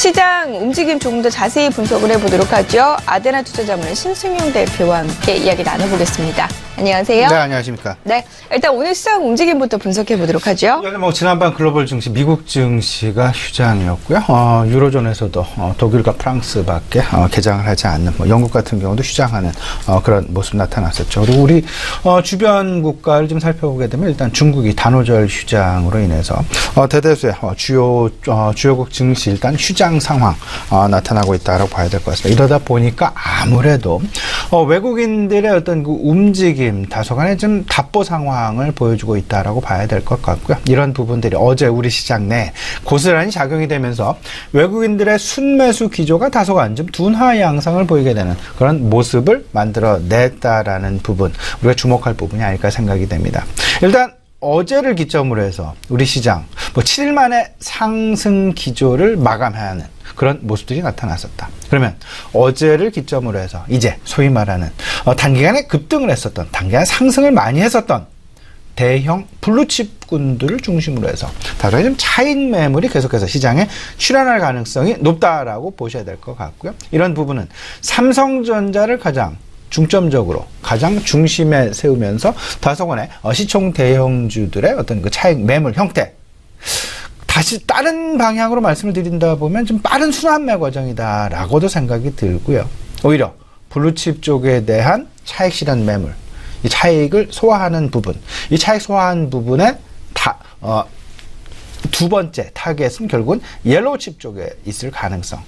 시장 움직임 조금 더 자세히 분석을 해보도록 하죠. 아데나 투자자문의 신승용 대표와 함께 이야기 나눠보겠습니다. 안녕하세요. 네, 안녕하십니까. 네, 일단 오늘 시장 움직임부터 분석해 보도록 하죠. 오늘 지난번 글로벌 증시, 미국 증시가 휴장이었고요. 유로존에서도 독일과 프랑스밖에 개장을 하지 않는, 영국 같은 경우도 휴장하는 그런 모습 나타났었죠. 그리고 우리 주변 국가를 좀 살펴보게 되면 일단 중국이 단오절 휴장으로 인해서 대다수의 주요국 증시 일단 휴장 상황 나타나고 있다고 봐야 될 것 같습니다. 이러다 보니까 아무래도 외국인들의 어떤 그 움직임 다소간의 좀 답보 상황을 보여주고 있다라고 봐야 될 것 같고요. 이런 부분들이 어제 우리 시장 내 고스란히 작용이 되면서 외국인들의 순매수 기조가 다소간 좀 둔화 양상을 보이게 되는 그런 모습을 만들어냈다라는 부분, 우리가 주목할 부분이 아닐까 생각이 됩니다. 일단 어제를 기점으로 해서 우리 시장 7일 만에 상승 기조를 마감하는 그런 모습들이 나타났었다. 그러면 어제를 기점으로 해서 이제 소위 말하는 단기간에 급등을 했었던, 단기간 상승을 많이 했었던 대형 블루칩군들을 중심으로 해서 다소의 좀 차익 매물이 계속해서 시장에 출현할 가능성이 높다라고 보셔야 될 것 같고요. 이런 부분은 삼성전자를 가장 중점적으로 가장 중심에 세우면서 다소간의 시총 대형주들의 어떤 그 차익 매물 형태, 다시 다른 방향으로 말씀을 드린다 보면 좀 빠른 순환매 과정이다라고도 생각이 들고요. 오히려 블루칩 쪽에 대한 차익 실현 매물, 이 차익을 소화하는 부분, 이 차익 소화한 부분의 두 번째 타겟은 결국은 옐로우칩 쪽에 있을 가능성.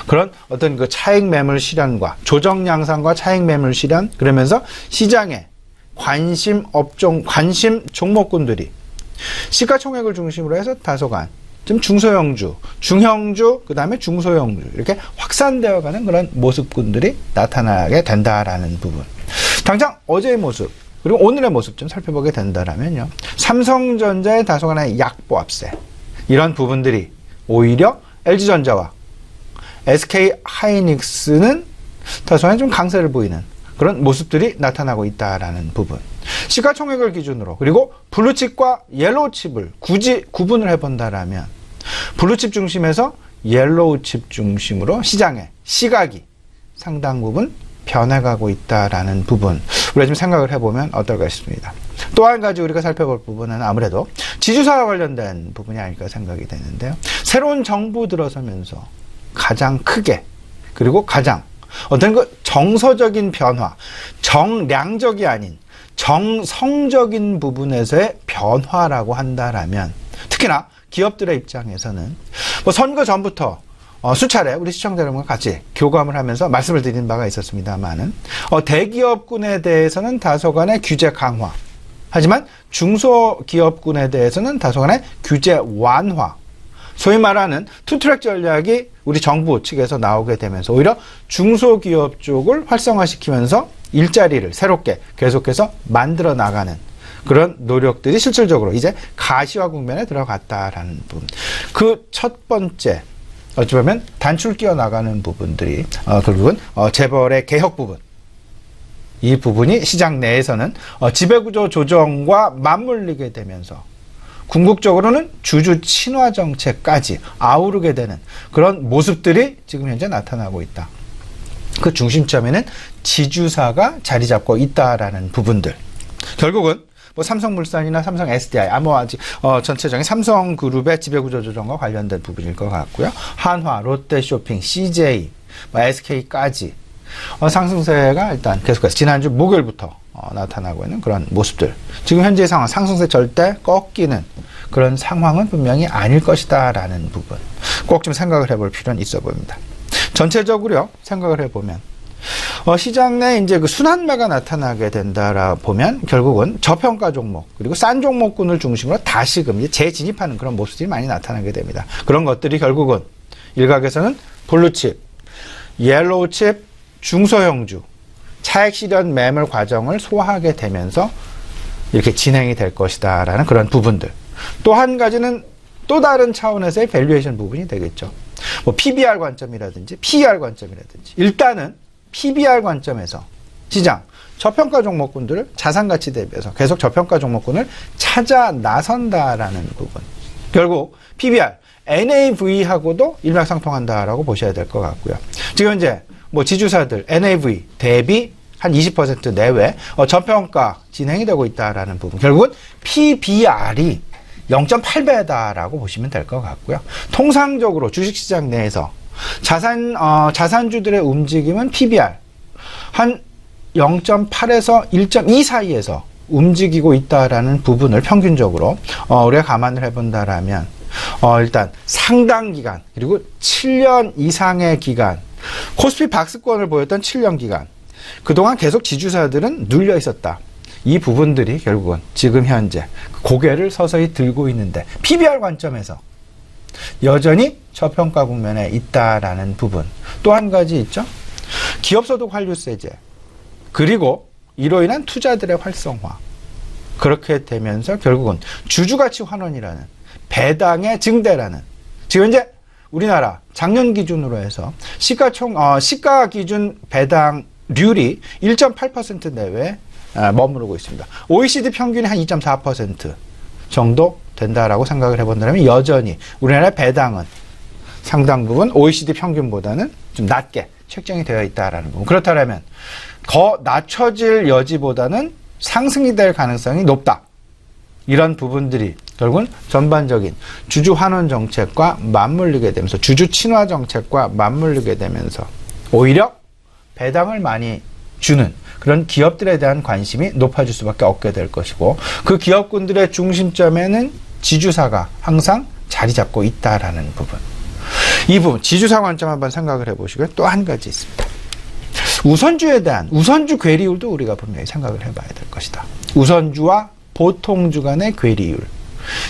그런 어떤 그 차익 매물 실현과 조정 양상과 차익 매물 실현, 그러면서 시장에 관심 업종, 관심 종목군들이 시가총액을 중심으로 해서 다소간 좀 중소형주, 중형주, 그 다음에 중소형주 이렇게 확산되어가는 그런 모습군들이 나타나게 된다라는 부분. 당장 어제의 모습 그리고 오늘의 모습 좀 살펴보게 된다라면요, 삼성전자의 다소간의 약보합세, 이런 부분들이 오히려 LG전자와 SK하이닉스는 다소간 좀 강세를 보이는 그런 모습들이 나타나고 있다라는 부분. 시가총액을 기준으로, 그리고 블루칩과 옐로우칩을 굳이 구분을 해본다라면 블루칩 중심에서 옐로우칩 중심으로 시장의 시각이 상당 부분 변해가고 있다라는 부분, 우리가 좀 생각을 해보면 어떨까 싶습니다. 또 한 가지 우리가 살펴볼 부분은 아무래도 지주사와 관련된 부분이 아닐까 생각이 되는데요. 새로운 정부 들어서면서 가장 크게, 그리고 가장 어떤 그 정서적인 변화, 정량적이 아닌 정성적인 부분에서의 변화라고 한다라면, 특히나 기업들의 입장에서는 선거 전부터 수차례 우리 시청자 여러분과 같이 교감을 하면서 말씀을 드린 바가 있었습니다만은 대기업군에 대해서는 다소간의 규제 강화, 하지만 중소기업군에 대해서는 다소간의 규제 완화, 소위 말하는 투트랙 전략이 우리 정부 측에서 나오게 되면서 오히려 중소기업 쪽을 활성화시키면서 일자리를 새롭게 계속해서 만들어 나가는 그런 노력들이 실질적으로 이제 가시화 국면에 들어갔다라는 부분. 그 첫 번째, 어찌 보면 단출 끼어 나가는 부분들이 결국은 재벌의 개혁 부분, 이 부분이 시장 내에서는 지배구조 조정과 맞물리게 되면서 궁극적으로는 주주 친화 정책까지 아우르게 되는 그런 모습들이 지금 현재 나타나고 있다. 그 중심점에는 지주사가 자리 잡고 있다라는 부분들. 결국은 삼성물산이나 삼성 SDI, 아직 전체적인 삼성그룹의 지배구조 조정과 관련된 부분일 것 같고요. 한화, 롯데쇼핑, CJ, SK까지 상승세가 일단 계속해서 지난주 목요일부터 나타나고 있는 그런 모습들. 지금 현재의 상황, 상승세 절대 꺾이는 그런 상황은 분명히 아닐 것이다 라는 부분, 꼭 좀 생각을 해볼 필요는 있어 보입니다. 전체적으로 생각을 해보면 시장 내 이제 그 순환매가 나타나게 된다라 보면 결국은 저평가 종목, 그리고 싼 종목군을 중심으로 다시금 이제 재진입하는 그런 모습들이 많이 나타나게 됩니다. 그런 것들이 결국은 일각에서는 블루칩, 옐로우칩, 중소형주, 차익 실현 매물 과정을 소화하게 되면서 이렇게 진행이 될 것이다 라는 그런 부분들. 또 한 가지는 또 다른 차원에서의 밸류에이션 부분이 되겠죠. PBR 관점이라든지 PER 관점이라든지, 일단은 PBR 관점에서 시장 저평가 종목군들을 자산가치 대비해서 계속 저평가 종목군을 찾아 나선다라는 부분. 결국 PBR, NAV하고도 일맥상통한다라고 보셔야 될 것 같고요. 지금 이제 뭐 지주사들 NAV 대비 한 20% 내외 저평가 진행이 되고 있다라는 부분. 결국은 PBR이 0.8배다라고 보시면 될 것 같고요. 통상적으로 주식시장 내에서 자산주들의 움직임은 PBR 한 0.8에서 1.2 사이에서 움직이고 있다라는 부분을 평균적으로 우리가 감안을 해본다라면 일단 상당 기간 그리고 7년 이상의 기간 코스피 박스권을 보였던 7년 기간 그동안 계속 지주사들은 눌려 있었다. 이 부분들이 결국은 지금 현재 고개를 서서히 들고 있는데 PBR 관점에서 여전히 저평가 국면에 있다라는 부분. 또 한 가지 있죠. 기업소득 환류세제 그리고 이로 인한 투자들의 활성화. 그렇게 되면서 결국은 주주가치 환원이라는 배당의 증대라는 지금 이제 우리나라 작년 기준으로 해서 시가 기준 배당률이 1.8% 내외에 머무르고 있습니다. OECD 평균이 한 2.4% 정도 된다라고 생각을 해본다면 여전히 우리나라의 배당은 상당 부분 OECD 평균보다는 좀 낮게 책정이 되어 있다라는 부분. 그렇다면 더 낮춰질 여지보다는 상승이 될 가능성이 높다. 이런 부분들이 결국은 전반적인 주주 환원 정책과 맞물리게 되면서 주주 친화 정책과 맞물리게 되면서 오히려 배당을 많이 주는 그런 기업들에 대한 관심이 높아질 수밖에 없게 될 것이고 그 기업군들의 중심점에는 지주사가 항상 자리 잡고 있다라는 부분. 이 부분 지주사 관점 한번 생각을 해보시고요. 또 한 가지 있습니다. 우선주에 대한 우선주 괴리율도 우리가 분명히 생각을 해봐야 될 것이다. 우선주와 보통주 간의 괴리율.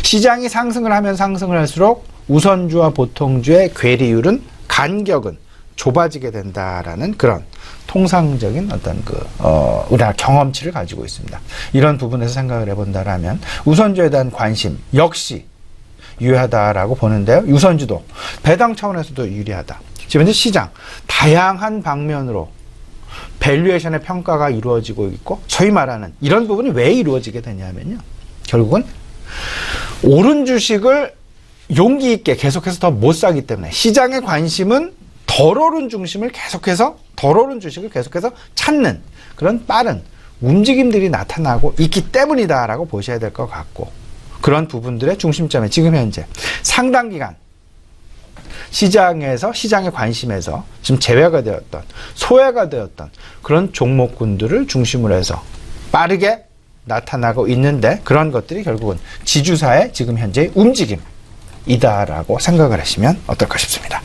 시장이 상승을 하면 상승을 할수록 우선주와 보통주의 괴리율은 간격은 좁아지게 된다라는 그런 통상적인 어떤 우리나라 경험치를 가지고 있습니다. 이런 부분에서 생각을 해본다라면 우선주에 대한 관심 역시 유효하다라고 보는데요. 우선주도 배당 차원에서도 유리하다. 지금 현재 시장 다양한 방면으로 밸류에이션의 평가가 이루어지고 있고 소위 말하는 이런 부분이 왜 이루어지게 되냐면요. 결국은 오른 주식을 용기 있게 계속해서 더 못 사기 때문에 시장의 관심은 덜 오른 주식을 계속해서 찾는 그런 빠른 움직임들이 나타나고 있기 때문이다라고 보셔야 될 것 같고 그런 부분들의 중심점에 지금 현재 상당 기간 시장의 관심에서 지금 제외가 되었던 소외가 되었던 그런 종목군들을 중심으로 해서 빠르게 나타나고 있는데 그런 것들이 결국은 지주사의 지금 현재의 움직임이다라고 생각을 하시면 어떨까 싶습니다.